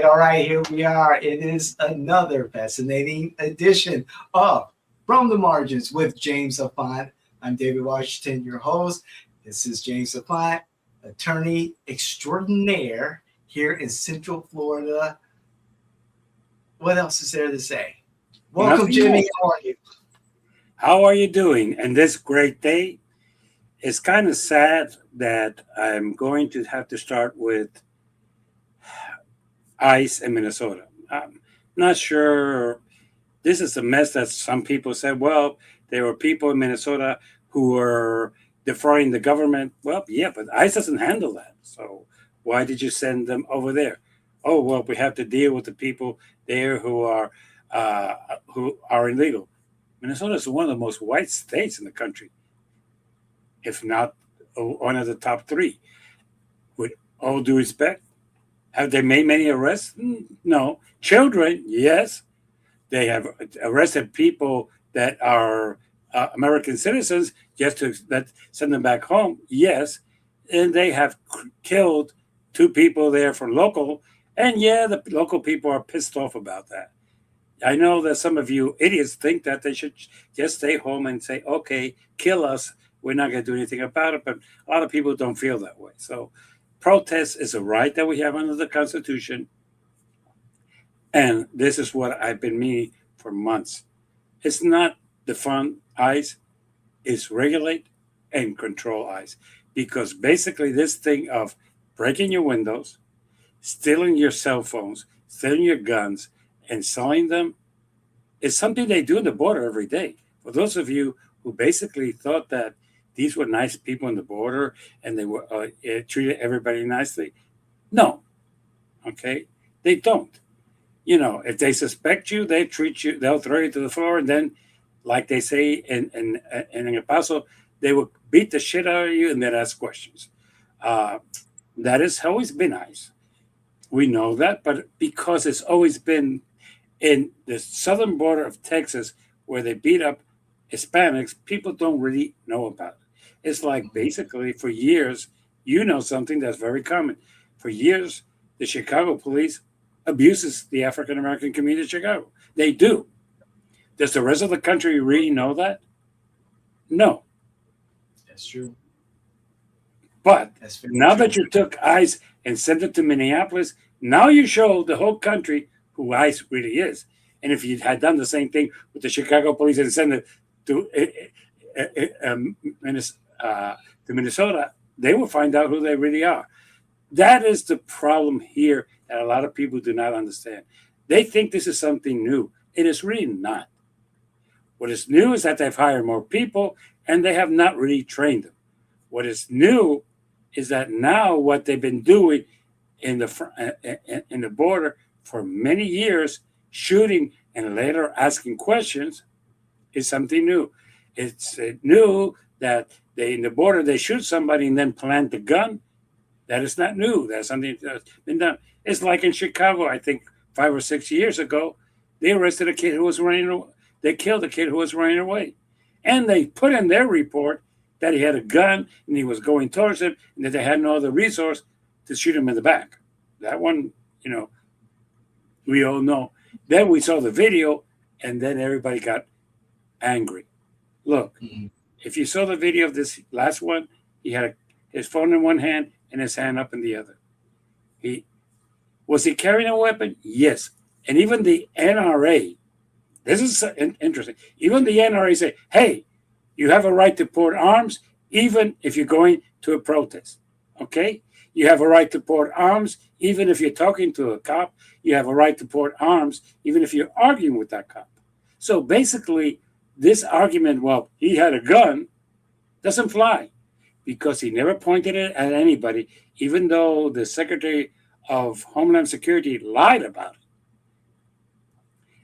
all right. Here we are. It is another fascinating edition of From the Margins with James Auffant. I'm David Washington, your host. This is James Auffant, attorney extraordinaire here in Central Florida. What else is there to say? Welcome, Nothing Jimmy. more. How are you? How are you doing? And this great day, it's kind of sad that I'm going to have to start with ICE in Minnesota. I'm not sure. This is a mess that some people said, well, there were people in Minnesota who were defrauding the government. Well, yeah, but ICE doesn't handle that. So why did you send them over there? Oh, well, we have to deal with the people there uh, who are illegal. Minnesota is one of the most white states in the country, if not one of the top three. With all due respect, have they made many arrests? No. Children, yes. They have arrested people that are American citizens just to send them back home, yes. And they have killed two people there for local. And yeah, the local people are pissed off about that. I know that some of you idiots think that they should just stay home and say, okay, kill us. We're not going to do anything about it. But a lot of people don't feel that way. So protest is a right that we have under the Constitution. And this is what I've been meaning for months. It's not defund ICE, it's regulate and control ICE. Because basically this thing of breaking your windows, stealing your cell phones, stealing your guns, and selling them is something they do in the border every day. For those of you who basically thought that these were nice people on the border and they were treated everybody nicely, no, okay, they don't. You know, if they suspect you, they treat you, they'll throw you to the floor, and then, like they say in El Paso, they will beat the shit out of you and then ask questions. That has always been ICE. We know that, but because it's always been in the southern border of Texas where they beat up Hispanics, people don't really know about it. It's like basically for years, you know something that's very common. For years, the Chicago police abuses the African American community of Chicago. They do. Does the rest of the country really know that? No. That's true. But That's very now true. that you took ICE and sent it to Minneapolis, now you show the whole country who ICE really is. And if you had done the same thing with the Chicago police and sent it to Minnesota, they will find out who they really are. That is the problem here that a lot of people do not understand. They think this is something new. It is really not. What is new is that they've hired more people and they have not really trained them. What is new is that now what they've been doing in the border for many years, shooting and later asking questions, is something new. It's new that they in the border they shoot somebody and then plant the gun. That is not new. That's something that's been done. It's like in Chicago, I think 5 or 6 years ago, they arrested a kid who was running away. They killed a kid who was running away. And they put in their report that he had a gun and he was going towards him and that they had no other resource to shoot him in the back. That one, you know, we all know. Then we saw the video and then everybody got angry. Look, if you saw the video of this last one, he had his phone in one hand and his hand up in the other. Was he carrying a weapon? Yes. And even the NRA, this is interesting. Even the NRA say, hey, you have a right to port arms even if you're going to a protest. Okay? You have a right to port arms even if you're talking to a cop. You have a right to port arms even if you're arguing with that cop. So basically, this argument, well, he had a gun, doesn't fly because he never pointed it at anybody, even though the Secretary of Homeland Security lied about it.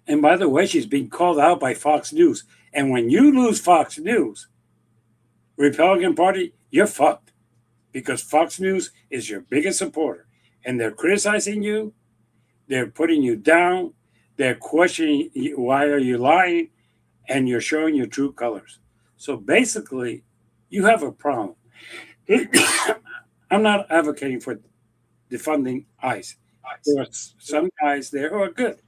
And by the way, she's being called out by Fox News. And when you lose Fox News, Republican Party, you're fucked because Fox News is your biggest supporter. And they're criticizing you. They're putting you down. They're questioning why are you lying? And you're showing your true colors. So basically, you have a problem. I'm not advocating for defunding ICE. There are some guys there who are good.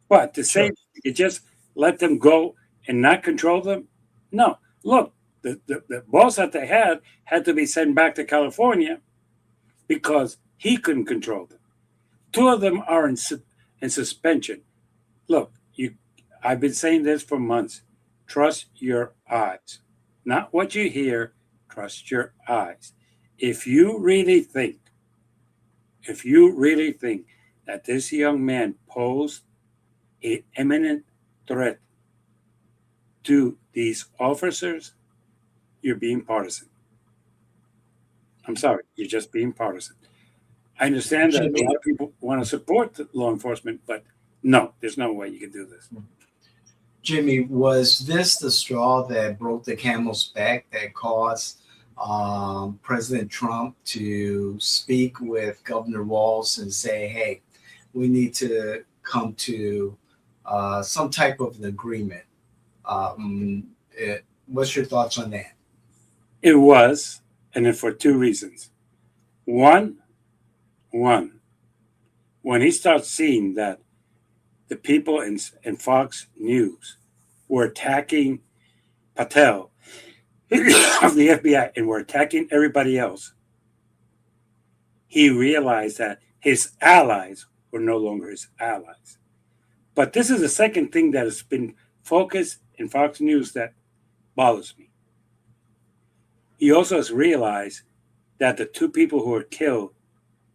But to say Sure. you just let them go and not control them, no. Look, the boss that they had to be sent back to California because he couldn't control them. Two of them are in suspension. Look, I've been saying this for months. Trust your eyes, not what you hear. Trust your eyes. If you really think, if you really think that this young man posed an imminent threat to these officers, you're being partisan. I'm sorry, you're just being partisan. I understand that a Jimmy, lot of people want to support the law enforcement, but no, there's no way you can do this. Jimmy, was this the straw that broke the camel's back that caused President Trump to speak with Governor Walz and say, hey, we need to come to some type of an agreement? What's your thoughts on that? It was, and then for two reasons. One, one, when he starts seeing that the people in Fox News were attacking Patel of the FBI and were attacking everybody else, he realized that his allies were no longer his allies. But this is the second thing that has been focused in Fox News that bothers me. He also has realized that the two people who were killed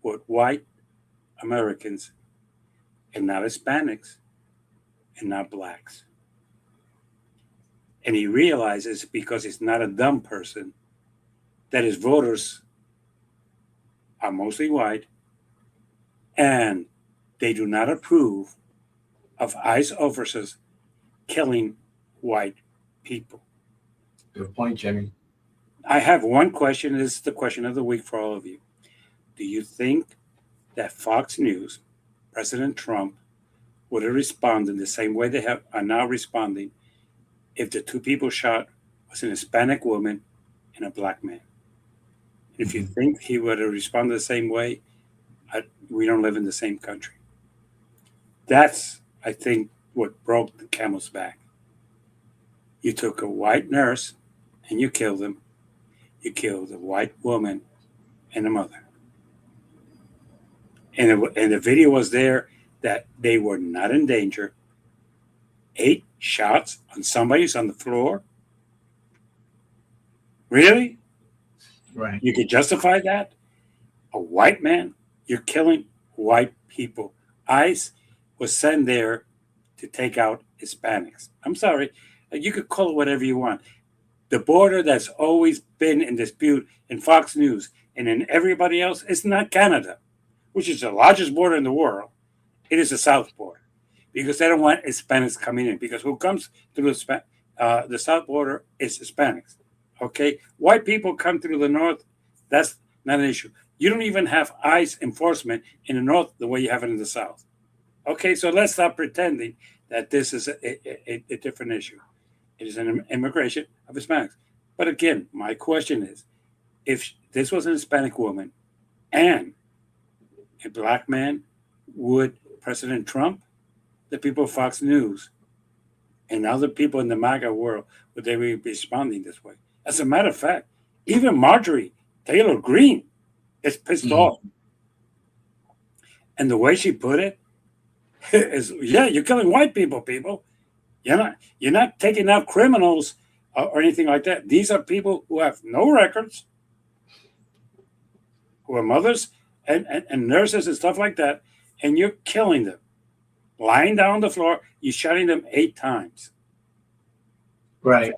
were white Americans and not Hispanics and not blacks. And he realizes, because he's not a dumb person, that his voters are mostly white and they do not approve of ICE officers killing white people. Good point, Jimmy. I have one question. This is the question of the week for all of you. Do you think that Fox News, President Trump, would have responded the same way are now responding if the two people shot was an Hispanic woman and a black man? If you think he would have responded the same way, we don't live in the same country. That's, I think, what broke the camel's back. You took a white nurse and you killed him. You killed a white woman and a mother. And the video was there that they were not in danger. 8 shots on somebody who's on the floor. Really? Right. You could justify that? A white man? You're killing white people. ICE was sent there to take out Hispanics. I'm sorry. You could call it whatever you want. The border that's always been in dispute in Fox News and in everybody else is not Canada, which is the largest border in the world. It is the south border, because they don't want Hispanics coming in, because who comes through the south border is Hispanics. Okay? White people come through the north. That's not an issue. You don't even have ICE enforcement in the north the way you have it in the south. Okay, so let's stop pretending that this is a different issue. It is an immigration of Hispanics. But again, my question is, if this was an Hispanic woman and a black man, would President Trump, the people of Fox News, and other people in the MAGA world, would they be responding this way? As a matter of fact, even Marjorie Taylor Greene is pissed off. And the way she put it is, yeah, you're killing white people, people. You're not taking out criminals or anything like that. These are people who have no records, who are mothers and nurses and stuff like that, and you're killing them. Lying down on the floor, you're shooting them 8 times. Right.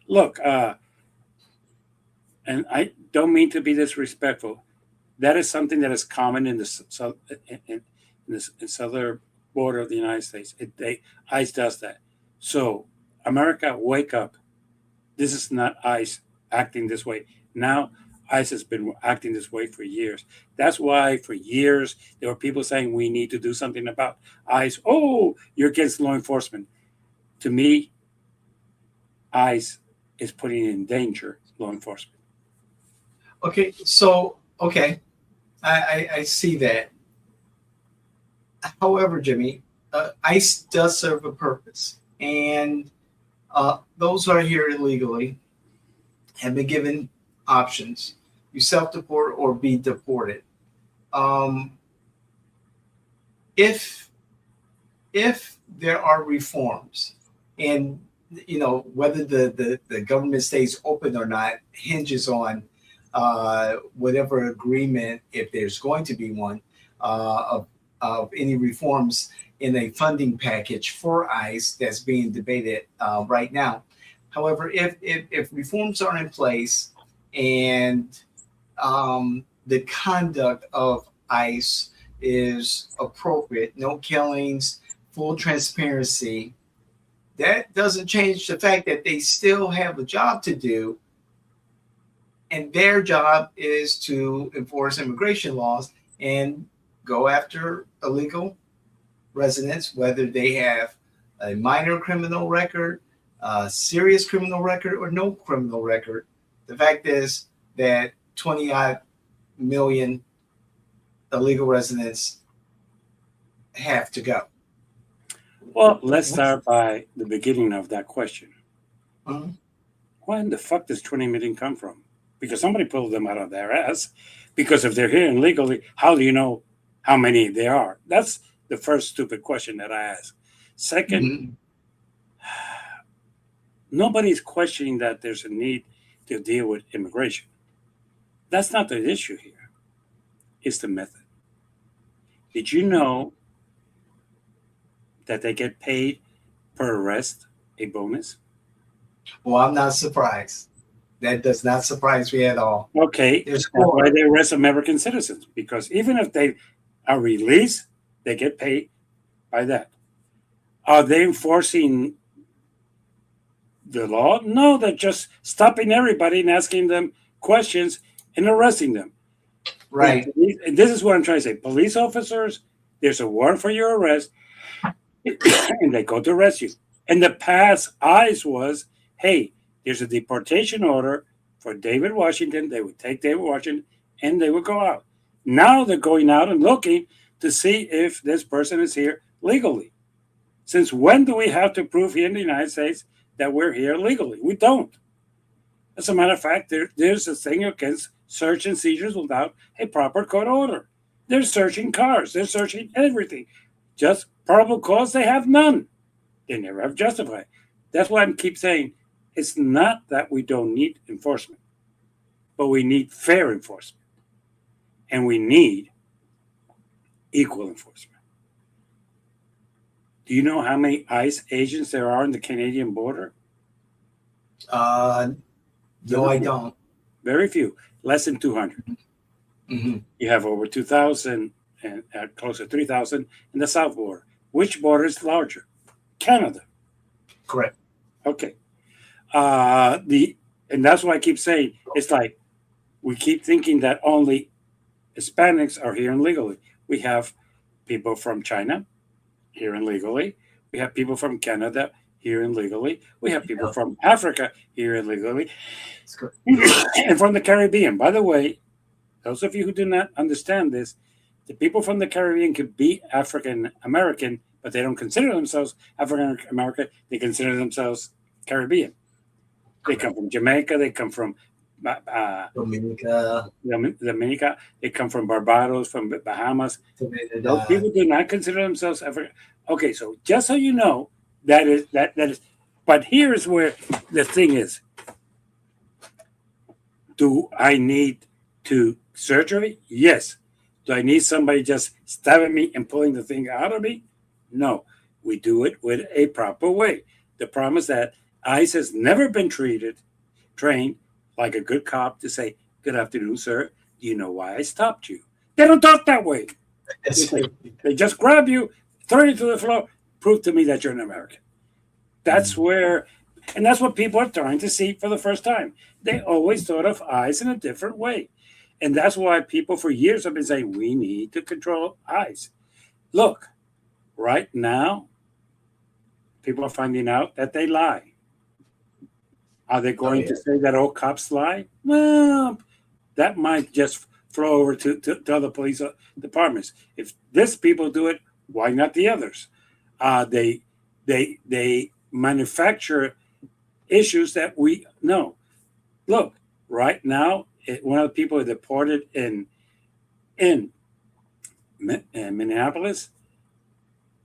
Look, and I don't mean to be disrespectful. That is something that is common in the southern border of the United States. ICE does that. So, America, wake up. This is not ICE acting this way. Now, ICE has been acting this way for years. That's why for years there were people saying we need to do something about ICE. Oh, you're against law enforcement. To me, ICE is putting in danger law enforcement. Okay. So, okay. I see that. However, Jimmy, ICE does serve a purpose, and those who are here illegally have been given options: you self-deport or be deported. Um, if there are reforms, and whether the government stays open or not hinges on whatever agreement, if there's going to be one, of any reforms in a funding package for ICE that's being debated right now. However, if reforms are in place and the conduct of ICE is appropriate, no killings, full transparency, that doesn't change the fact that they still have a job to do. And their job is to enforce immigration laws and go after illegal residents, whether they have a minor criminal record, a serious criminal record, or no criminal record. The fact is that 20 odd million illegal residents have to go. Well, let's start by the beginning of that question. Uh-huh. Where in the fuck does 20 million come from? Because somebody pulled them out of their ass. Because if they're here illegally, how do you know how many there are? That's the first stupid question that I ask. Second, Mm-hmm. nobody's questioning that there's a need to deal with immigration. That's not the issue here. It's the method. Did you know that they get paid per arrest, a bonus? Well, I'm not surprised. That does not surprise me at all. Okay, There's that's why four. they arrest American citizens, because even if they are released, they get paid by that. Are they enforcing the law? No, they're just stopping everybody and asking them questions and arresting them. Right. And this is what I'm trying to say. Police officers, there's a warrant for your arrest, and they go to arrest you. And the past eyes was, hey, there's a deportation order for David Washington. They would take David Washington and they would go out. Now they're going out and looking to see if this person is here legally. Since when do we have to prove here in the United States that we're here legally? We don't. As a matter of fact, there's a thing against search and seizures without a proper court order. They're searching cars. They're searching everything. Just probable cause, they have none. They never have justified. That's why I keep saying it's not that we don't need enforcement, but we need fair enforcement. And we need equal enforcement. Do you know how many ICE agents there are on the Canadian border? No, I don't. Very few, less than 200. Mm-hmm. You have over 2,000 and close to 3,000 in the south border. Which border is larger? Canada. Correct. Okay. And that's why I keep saying it's like we keep thinking that only Hispanics are here illegally. We have people from China here illegally. We have people from Canada here illegally. We have people from Africa here illegally. And from the Caribbean. By the way, those of you who do not understand this, the people from the Caribbean could be African American, but they don't consider themselves African American. They consider themselves Caribbean. They come from Jamaica. They come from Dominica. They come from Barbados, from Bahamas. Those people do not consider themselves African. Okay, so just so you know, that is. But here is where the thing is. Do I need to surgery? Yes. Do I need somebody just stabbing me and pulling the thing out of me? No. We do it with a proper way. The problem is that ICE has never been trained like a good cop to say, "Good afternoon, sir. Do you know why I stopped you?" They don't talk that way. They just grab you, throw you to the floor, prove to me that you're an American. That's where, and that's what people are trying to see for the first time. They always thought of ICE in a different way. And that's why people for years have been saying, we need to control ICE. Look, right now, people are finding out that they lie. Are they going to say that all cops lie? Well, that might just flow over to other police departments. If this people do it, Why not the others? They manufacture issues that we know. Look, right now, one of the people deported in, in Minneapolis,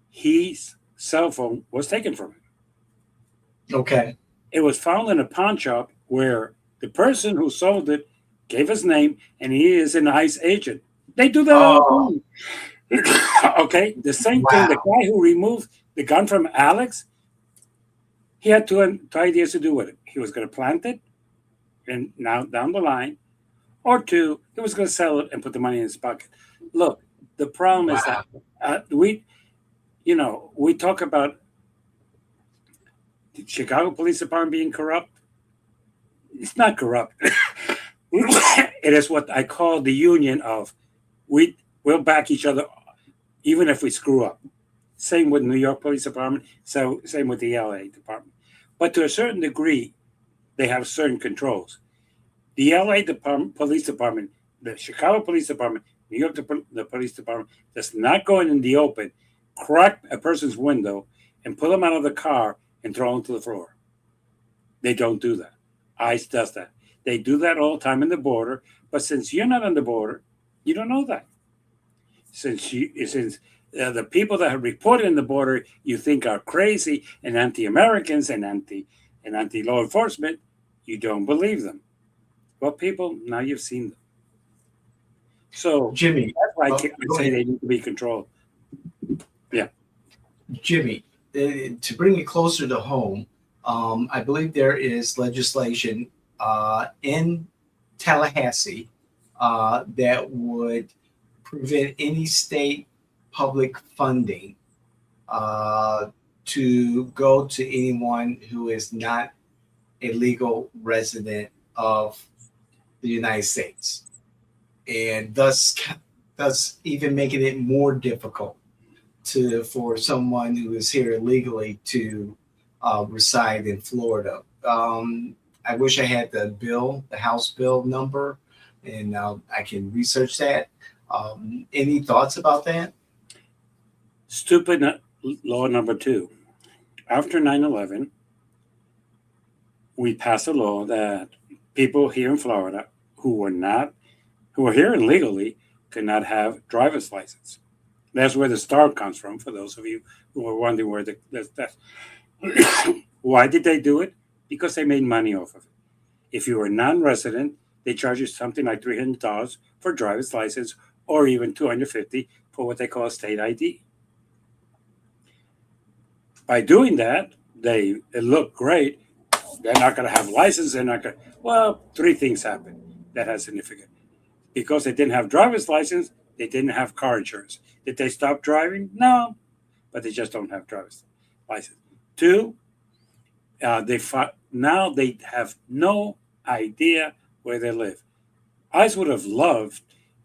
his cell phone was taken from him. Okay. It was found in a pawn shop where the person who sold it gave his name, and he is an ICE agent. They do that all Oh, the time. Okay, the same thing. The wow. guy who removed the gun from Alex, he had two ideas to do with it. He was going to plant it, and now down the line, or two, he was going to sell it and put the money in his pocket. Look, the problem is that Wow. we talk about the Chicago Police Department being corrupt. It's not corrupt. It is what I call the union of we'll back each other even if we screw up. Same with New York Police Department. So same with the LA Department. But to a certain degree, they have certain controls. The LA Police Department, the Chicago Police Department, New York the Police Department does not go in the open, crack a person's window, and pull them out of the car and throw them to the floor. They don't do that. ICE does that. They do that all the time in the border. But since you're not on the border, you don't know that. Since the people that have reported in the border you think are crazy and anti-Americans and anti-law enforcement, you don't believe them. Well, people, now you've seen them. So Jimmy, that's why go I say ahead. they need to be controlled. Yeah. Jimmy, to bring it closer to home, I believe there is legislation in Tallahassee that would prevent any state public funding to go to anyone who is not a legal resident of the United States, and thus even making it more difficult for someone who is here illegally to reside in Florida. I wish I had the House bill number, and I can research that. Any thoughts about that? Stupid law number two. After 9/11, we passed a law that people here in Florida who were here illegally could not have driver's license. That's where the star comes from. For those of you who are wondering where that's why did they do it? Because they made money off of it. If you were non-resident, they charge you something like $300 for driver's license, or even $250 for what they call a state ID. By doing that, it looked great. They're not going to have license. They're not going. Well, three things happened that has significance. Because they didn't have driver's license, they didn't have car insurance. Did they stop driving? No, but they just don't have driver's license. Two, now they have no idea where they live. I would have loved,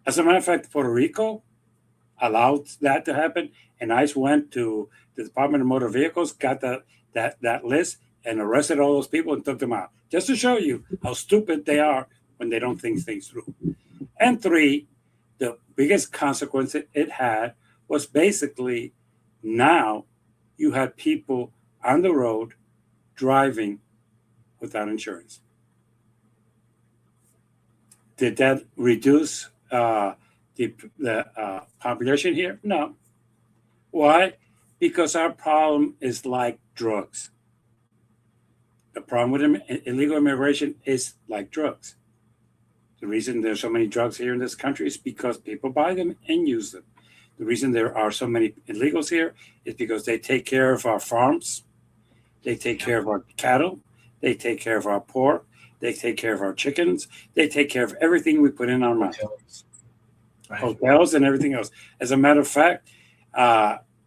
as a matter of fact, Puerto Rico allowed that to happen, and ICE went to the Department of Motor Vehicles, got that list, and arrested all those people and took them out, just to show you how stupid they are when they don't think things through. And three, the biggest consequence it had was basically now you had people on the road driving without insurance. Did that reduce the population here? No. Why? Because our problem is like drugs. The problem with illegal immigration is like drugs. The reason there's so many drugs here in this country is because people buy them and use them. The reason there are so many illegals here is because they take care of our farms, they take care of our cattle, they take care of our pork, they take care of our chickens, they take care of everything we put in our mouth. Right. Hotels and everything else. As a matter of fact,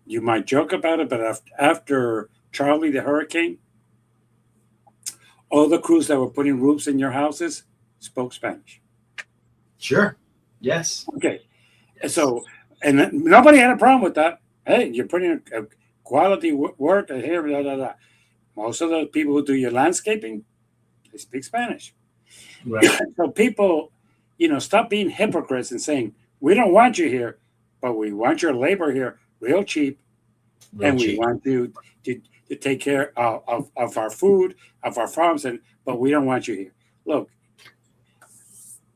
you might joke about it, but after Charlie the hurricane, all the crews that were putting roofs in your houses spoke Spanish. Sure. Yes. Okay. So, and nobody had a problem with that. Hey, you're putting a quality work here, blah, blah, blah. Most of the people who do your landscaping, they speak Spanish. Right. So people, stop being hypocrites and saying, we don't want you here, but we want your labor here real cheap, Real and we cheap. want you to take care of our food, of our farms, but we don't want you here. Look,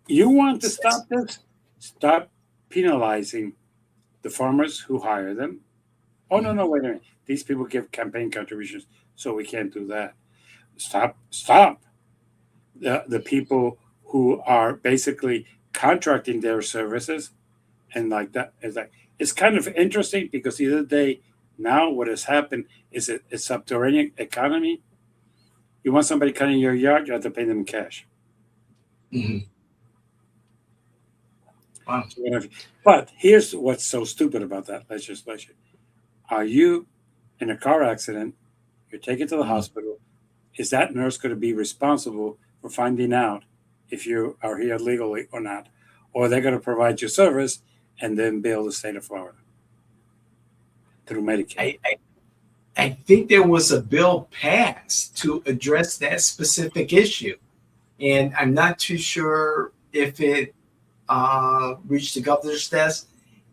you want to stop this? Stop penalizing the farmers who hire them. Oh no, no, wait a minute. These people give campaign contributions, so we can't do that. Stop. The people who are basically contracting their services and like that. It's kind of interesting because the other day, now what has happened is a subterranean economy. You want somebody cutting your yard, you have to pay them in cash. Mm-hmm. Wow. But here's what's so stupid about that legislation. Are you in a car accident? You're taken to the Mm-hmm. hospital. Is that nurse going to be responsible for finding out if you are here legally or not? Or they're going to provide you service and then bill the state of Florida through Medicaid? I think there was a bill passed to address that specific issue, and I'm not too sure if it reached the governor's desk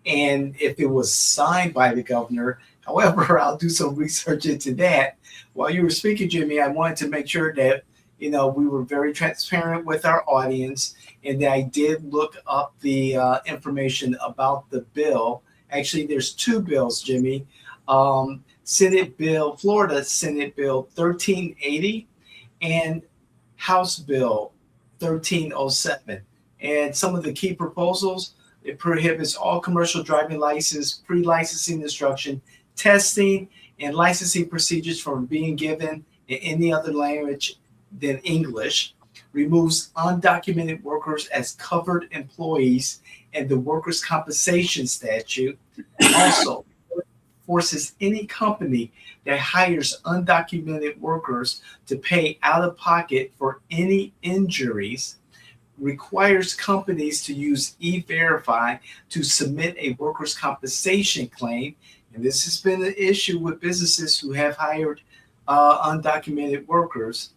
and if it was signed by the governor. However, I'll do some research into that. While you were speaking, Jimmy, I wanted to make sure that we were very transparent with our audience, and that I did look up the information about the bill. Actually, there's two bills, Jimmy. Florida Senate Bill 1380 and House Bill 1307. And some of the key proposals: it prohibits all commercial driving license, pre-licensing instruction, testing, and licensing procedures from being given in any other language than English, removes undocumented workers as covered employees and the workers' compensation statute, also forces any company that hires undocumented workers to pay out of pocket for any injuries, requires companies to use E-Verify to submit a workers' compensation claim. And this has been an issue with businesses who have hired undocumented workers.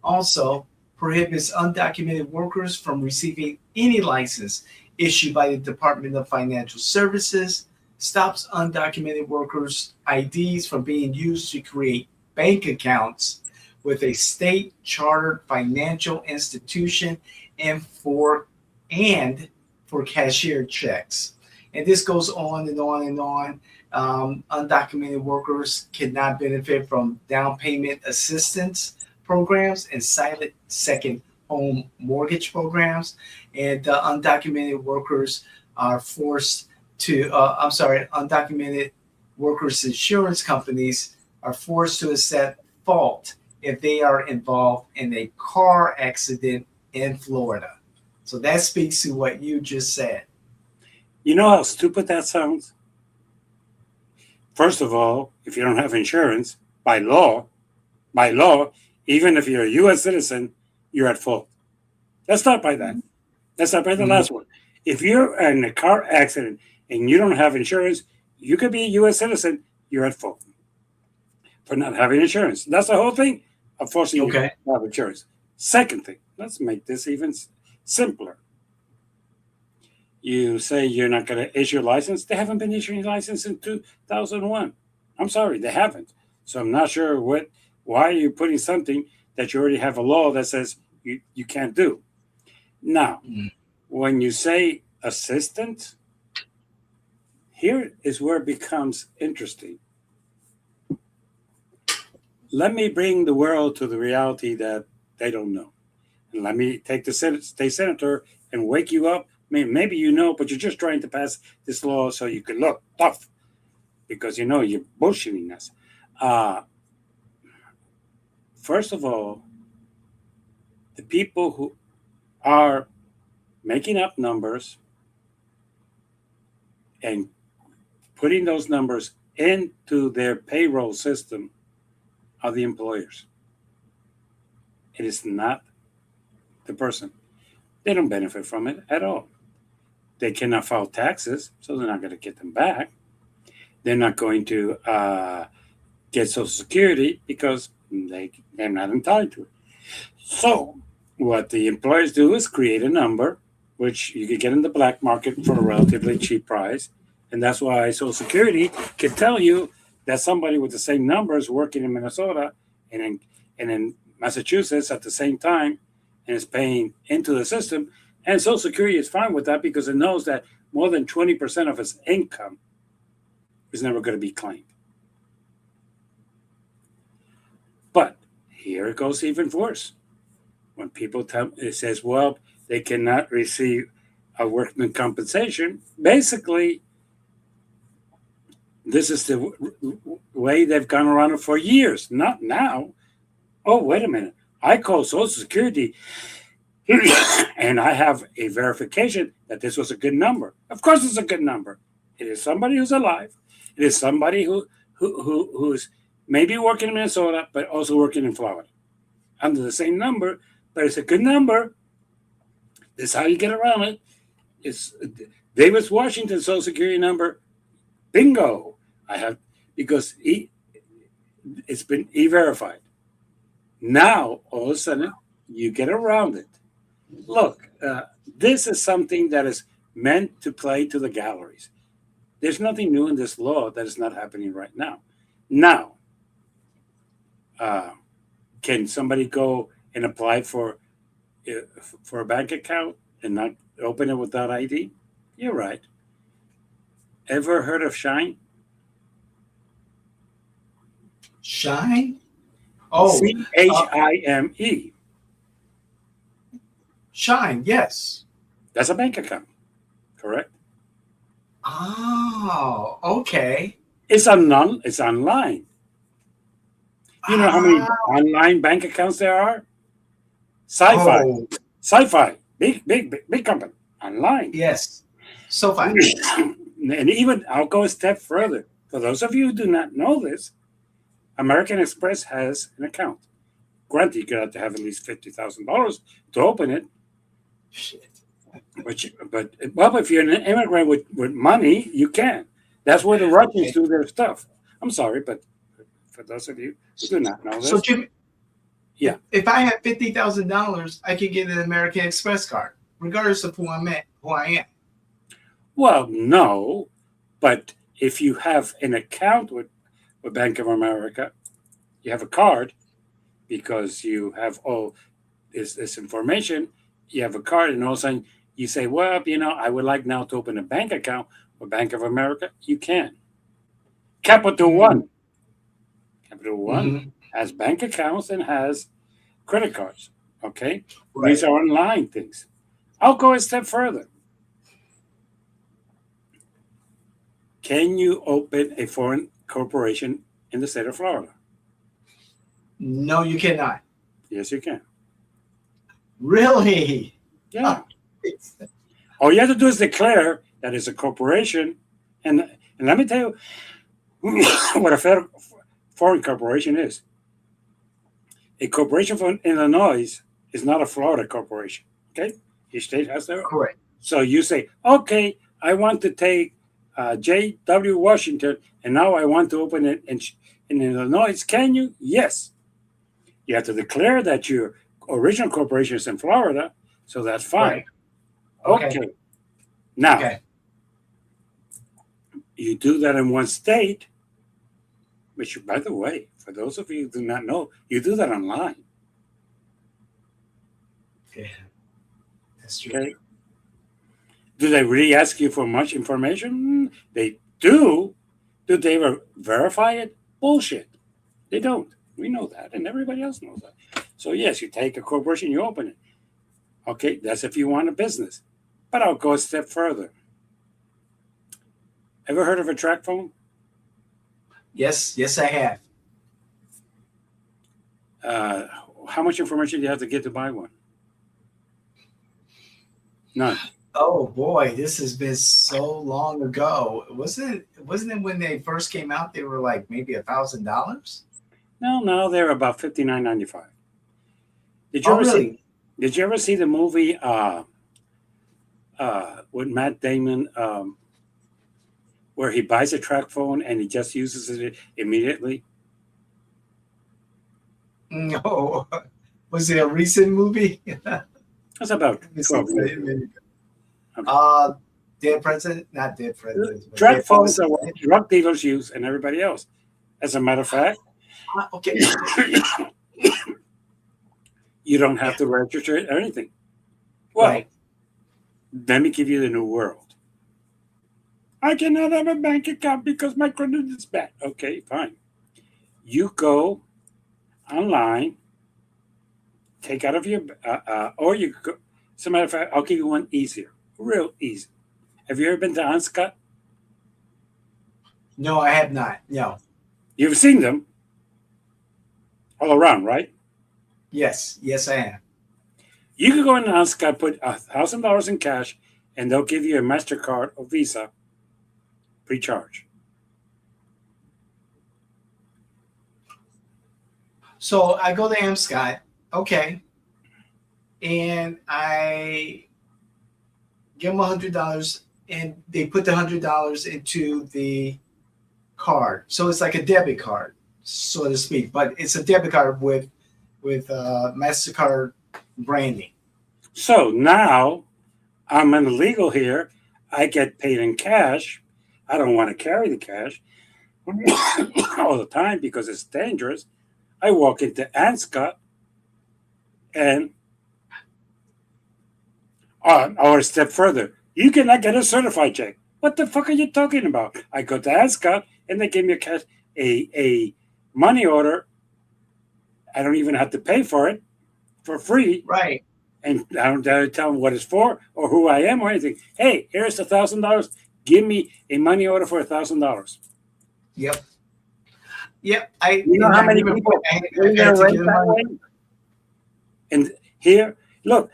Also, prohibits undocumented workers from receiving any license issued by the Department of Financial Services, stops undocumented workers' IDs from being used to create bank accounts with a state chartered financial institution, and for cashier checks. And this goes on and on and on. Undocumented workers cannot benefit from down payment assistance programs and silent second home mortgage programs. And undocumented workers are forced to, undocumented workers' insurance companies are forced to accept fault if they are involved in a car accident in Florida. So that speaks to what you just said. You know how stupid that sounds? First of all, if you don't have insurance, by law, even if you're a U.S. citizen, you're at fault. Let's start by that. Let's start by the last one. If you're in a car accident and you don't have insurance, you could be a U.S. citizen, you're at fault for not having insurance. That's the whole thing of forcing you to have insurance. Second thing, let's make this even simpler. You say you're not going to issue a license. They haven't been issuing a license in 2001. I'm sorry, they haven't. So I'm not sure why are you putting something that you already have a law that says you can't do. Now, when you say assistant, here is where it becomes interesting. Let me bring the world to the reality that they don't know. And let me take the state senator and wake you up. Maybe you know, but you're just trying to pass this law so you can look tough because you know you're bullshitting us. First of all, the people who are making up numbers and putting those numbers into their payroll system are the employers. It is not the person. They don't benefit from it at all. They cannot file taxes, so they're not going to get them back. They're not going to get Social Security because they're not entitled to it. So what the employers do is create a number, which you could get in the black market for a relatively cheap price, And that's why Social Security can tell you that somebody with the same numbers working in Minnesota and in Massachusetts at the same time and is paying into the system. And Social Security is fine with that because it knows that more than 20% of its income is never going to be claimed. But here it goes even worse. When people tell it says, well, they cannot receive a workman compensation, basically, this is the way they've gone around it for years, not now. Oh, wait a minute. I call Social Security and I have a verification that this was a good number. Of course, it's a good number. It is somebody who's alive. It is somebody who's maybe working in Minnesota, but also working in Florida under the same number, but it's a good number. This is how you get around it. It's Davis Washington Social Security number. Bingo. I have because it's been e-verified. Now all of a sudden you get around it. Look, this is something that is meant to play to the galleries. There's nothing new in this law that is not happening right now. Now, can somebody go and apply for a bank account and not open it without ID? You're right. Ever heard of Shine? Shine? Oh, Chime. Shine, yes. That's a bank account, correct? Oh, okay. It's online. You know how many online bank accounts there are? Sci-fi, big company, online. Yes, so fine. And even I'll go a step further. For those of you who do not know this, American Express has an account. Granted, you got to have at least $50,000 to open it. Shit. But if you're an immigrant with money, you can. That's where the Russians do their stuff. I'm sorry, but for those of you who do not know this. So, Jimmy, yeah. If I have $50,000, I can get an American Express card, regardless of who I am. Well, no, but if you have an account with Bank of America, you have a card because you have all this information. You have a card, and all of a sudden you say, well, I would like now to open a bank account with Bank of America. You can. Capital One has bank accounts and has credit cards. Okay? Right. These are online things. I'll go a step further. Can you open a foreign corporation in the state of Florida? No, you cannot. Yes, you can. Really? Yeah. All you have to do is declare that it's a corporation. And let me tell you what a foreign corporation is. A corporation from Illinois is not a Florida corporation. Okay? Each state has their own. Correct. So you say, okay, I want to take J.W. Washington, and now I want to open it in Illinois. Can you? Yes. You have to declare that your original corporation is in Florida, so that's fine. Right. Okay. Now, you do that in one state, which, by the way, for those of you who do not know, you do that online. Yeah, that's true. Okay. Do they really ask you for much information? They do. Do they ever verify it? Bullshit. They don't. We know that, and everybody else knows that. So, yes, you take a corporation, you open it. Okay, that's if you want a business. But I'll go a step further. Ever heard of a track phone? Yes, I have. How much information do you have to get to buy one? None. Oh boy, this has been so long ago. Wasn't it when they first came out? They were like maybe $1,000. No, they're about $59.95. Did you ever see the movie with Matt Damon where he buys a track phone and he just uses it immediately? No. Was it a recent movie? That's about 12 years ago. dead president, not dead presidents, but Drug dead phones are what president. drug dealers use and everybody else. As a matter of fact, Okay, you don't have yeah, to register it or anything. Well, right. let me give you the new world. I cannot have a bank account because my credit is bad. Okay, fine. You go online, take out of your, or you could go. As a matter of fact, I'll give you one easier, real easy. Have you ever been to Anscott? No, I have not. No. You've seen them all around, right? Yes, yes, I am. You could go in Anscott, put $1,000 in cash, and they'll give you a MasterCard or Visa pre-charge. So I go to Amscott, okay, and I give them $100, and they put the $100 into the card. So it's like a debit card, so to speak, but it's a debit card with Mastercard branding. So now I'm an illegal here. I get paid in cash. I don't want to carry the cash all the time because it's dangerous. I walk into Anscott and or a step further. You cannot get a certified check. What the fuck are you talking about? I go to Anscott and they give me a money order. I don't even have to pay for it for free. Right. And I don't dare tell them what it's for or who I am or anything. Hey, here's $1,000. Give me a money order for $1,000. Yep. Yep. I You know and how I many remember people I pay their had to rent give that money. way? And here, look,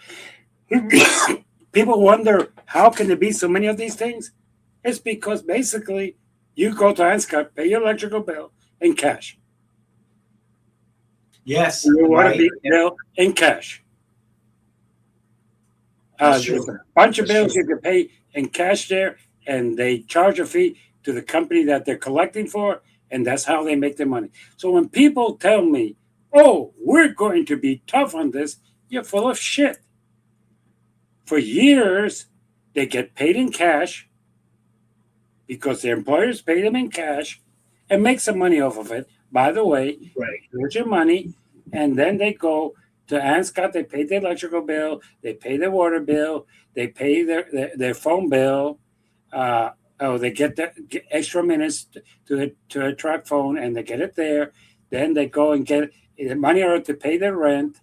people wonder how can there be so many of these things? It's because basically you go to Anscott, pay your electrical bill in cash. Yes, Your water right. bill in cash. That's There's true. a bunch of That's bills true. you can pay in cash there, and they charge a fee to the company that they're collecting for, and that's how they make their money. So when people tell me, "Oh, we're going to be tough on this," you're full of shit. For years, they get paid in cash because their employers pay them in cash and make some money off of it. By the way, Right. here's your money, and then they go to Anscott. They pay their electrical bill, they pay their water bill, they pay their phone bill. They get extra minutes to a truck phone, and they get it there. Then they go and get the money order to pay their rent.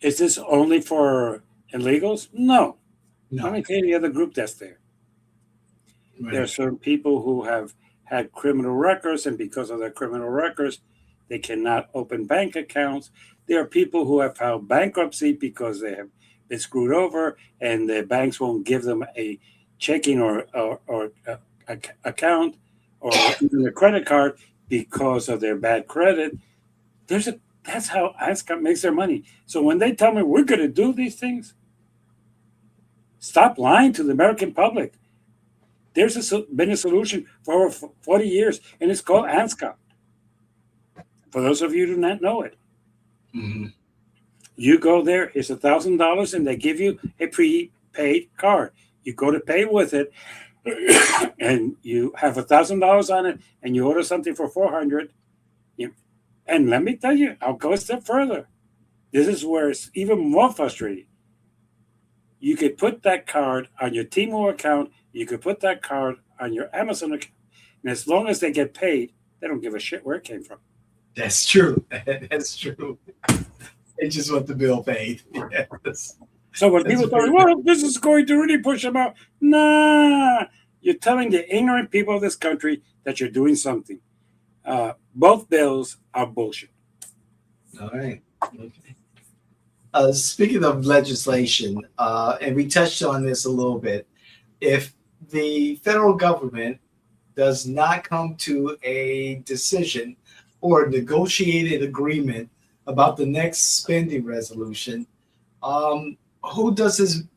Is this only for illegals? No. Let No. me tell you the other group that's there. There are Right. certain people who have had criminal records, and because of their criminal records, they cannot open bank accounts. There are people who have filed bankruptcy because they have been screwed over, and the banks won't give them a checking or account or even a credit card because of their bad credit. That's how Ascot makes their money. So when they tell me we're going to do these things, stop lying to the American public. There's been a solution for over 40 years, and it's called ANSCOP. For those of you who do not know it, Mm-hmm. you go there, it's $1,000, and they give you a prepaid card. You go to pay with it, and you have $1,000 on it, and you order something for $400. And let me tell you, I'll go a step further. This is where it's even more frustrating. You could put that card on your T-Mobile account. You could put that card on your Amazon account. And as long as they get paid, they don't give a shit where it came from. That's true. That's true. They just want the bill paid. Yes. So when That's people tell me, well, this is going to really push them out. Nah, you're telling the ignorant people of this country that you're doing something. Both bills are bullshit. All right. Okay. Speaking of legislation, and we touched on this a little bit, if the federal government does not come to a decision or negotiated agreement about the next spending resolution, who doesn't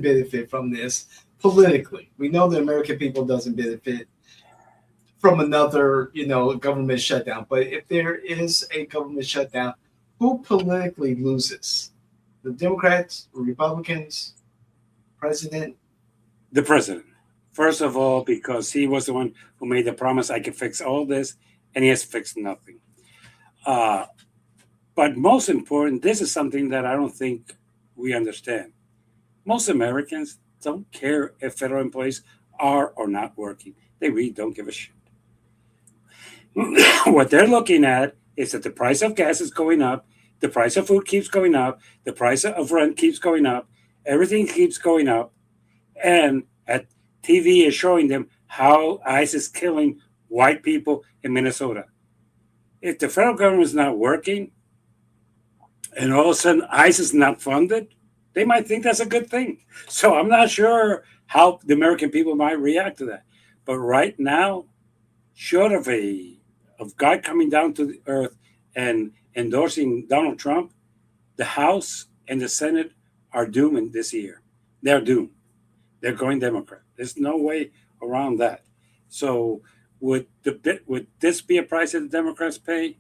benefit from this politically? We know the American people doesn't benefit from another, government shutdown. But if there is a government shutdown, Who politically loses? The Democrats, Republicans, president? The president. First of all, because he was the one who made the promise I could fix all this, and he has fixed nothing. Uh, but most important, this is something that I don't think we understand. Most Americans don't care if federal employees are or not working. They really don't give a shit. What they're looking at is that the price of gas is going up, the price of food keeps going up, the price of rent keeps going up, everything keeps going up, and at TV is showing them how ICE is killing white people in Minnesota. If the federal government is not working and all of a sudden ICE is not funded, they might think that's a good thing. So I'm not sure how the American people might react to that. But right now, short of God coming down to the earth and endorsing Donald Trump, the House and the Senate are doomed this year. They're doomed. They're going Democrat. There's no way around that. So would this be a price that the Democrats pay?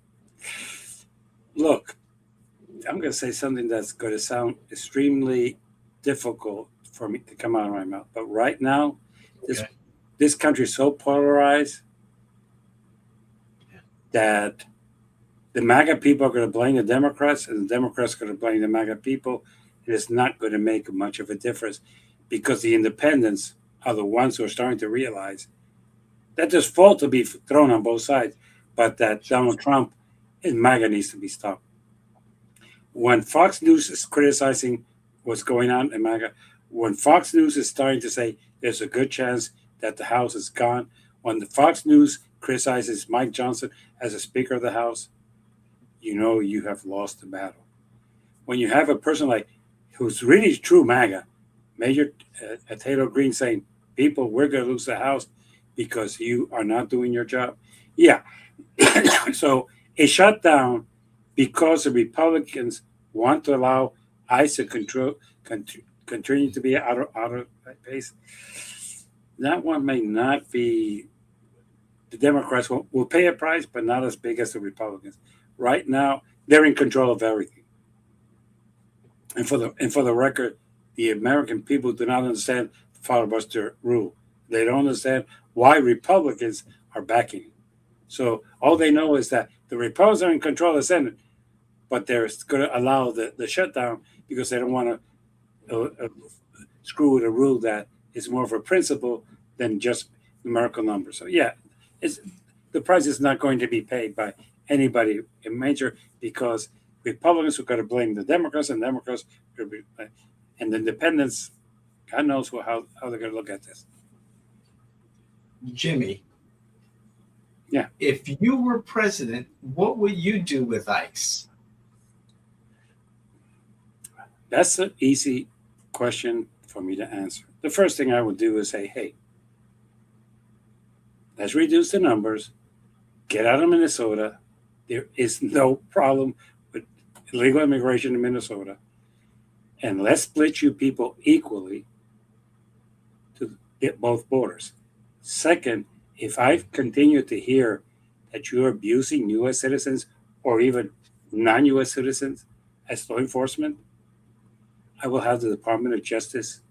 Look, I'm going to say something that's going to sound extremely difficult for me to come out of my mouth. But right now, Okay. this country is so polarized Yeah. that the MAGA people are going to blame the Democrats, and the Democrats are going to blame the MAGA people. It is not going to make much of a difference because the independents are the ones who are starting to realize that there's fault to be thrown on both sides, but that Donald Trump and MAGA needs to be stopped. When Fox News is criticizing what's going on in MAGA, when Fox News is starting to say there's a good chance that the House is gone, when the Fox News criticizes Mike Johnson as a Speaker of the House, you know you have lost the battle. When you have a person like who's really true MAGA, Major Taylor Green saying, "People, we're going to lose the House because you are not doing your job." Yeah. So a shutdown because the Republicans want to allow ICE to continue to be out of pace. That one may not be. The Democrats will pay a price, but not as big as the Republicans. Right now, they're in control of everything. And for the record, the American people do not understand filibuster rule. They don't understand why Republicans are backing it. So all they know is that the Republicans are in control of the Senate, but they're going to allow the shutdown because they don't want to screw with a rule that is more of a principle than just numerical numbers. So yeah, it's the price is not going to be paid by anybody in major because Republicans are going to blame the Democrats and Democrats and the independents. God knows how they're going to look at this. Jimmy. Yeah. If you were president, what would you do with ICE? That's an easy question for me to answer. The first thing I would do is say, hey, let's reduce the numbers, get out of Minnesota. There is no problem with illegal immigration in Minnesota. And let's split you people equally to get both borders. Second, if I continue to hear that you're abusing U.S. citizens or even non-U.S. citizens as law enforcement, I will have the Department of Justice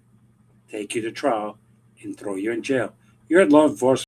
take you to trial and throw you in jail. You're at law enforcement.